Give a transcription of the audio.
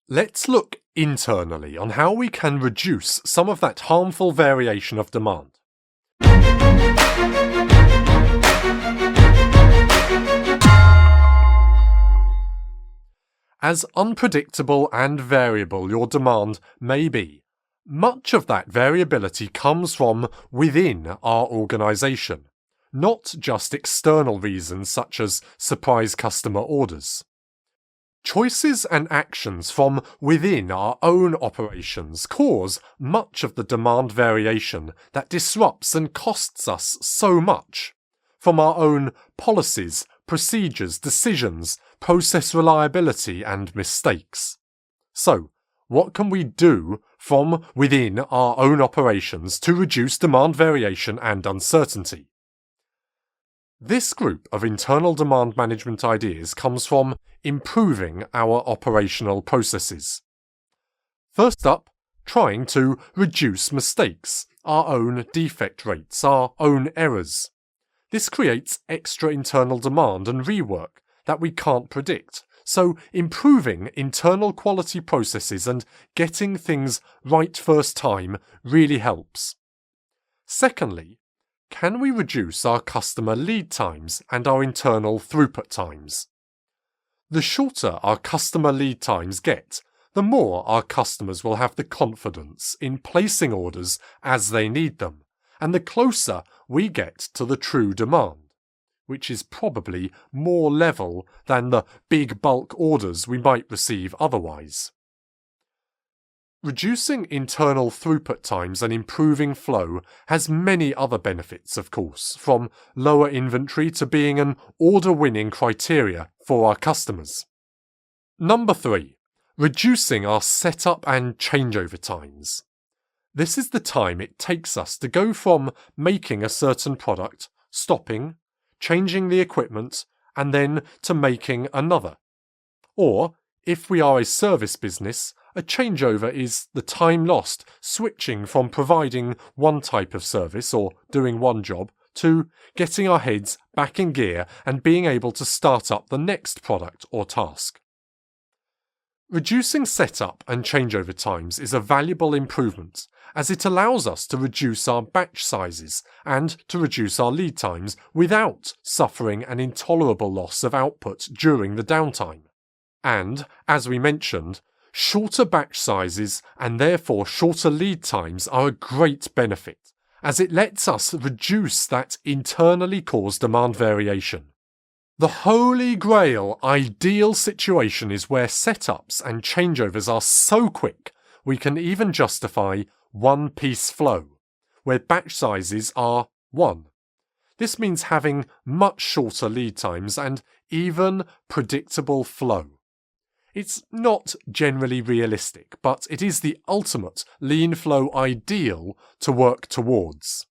Let's look internally on how we can reduce some of that harmful variation of demand. As unpredictable and variable your demand may be, much of that variability comes from within our organisation, not just external reasons such as surprise customer orders. Choices and actions from within our own operations cause much of the demand variation that disrupts and costs us so much. From our own policies, procedures, decisions, process reliability and mistakes. So, what can we do from within our own operations to reduce demand variation and uncertainty? This group of internal demand management ideas comes from improving our operational processes. First up, trying to reduce mistakes, our own defect rates, our own errors. This creates extra internal demand and rework that we can't predict, so improving internal quality processes and getting things right first time really helps. Secondly, can we reduce our customer lead times and our internal throughput times? The shorter our customer lead times get, the more our customers will have the confidence in placing orders as they need them, and the closer we get to the true demand, which is probably more level than the big bulk orders we might receive otherwise. Reducing internal throughput times and improving flow has many other benefits, of course, from lower inventory to being an order-winning criteria for our customers. Number 3. Reducing our setup and changeover times. This is the time it takes us to go from making a certain product, stopping, changing the equipment, and then to making another. Or, if we are a service business, a changeover is the time lost switching from providing one type of service or doing one job to getting our heads back in gear and being able to start up the next product or task. Reducing setup and changeover times is a valuable improvement, as it allows us to reduce our batch sizes and to reduce our lead times without suffering an intolerable loss of output during the downtime. And, as we mentioned, shorter batch sizes and therefore shorter lead times are a great benefit, as it lets us reduce that internally caused demand variation. The holy grail ideal situation is where setups and changeovers are so quick we can even justify one-piece flow, where batch sizes are 1. This means having much shorter lead times and even predictable flow. It's not generally realistic, but it is the ultimate lean flow ideal to work towards.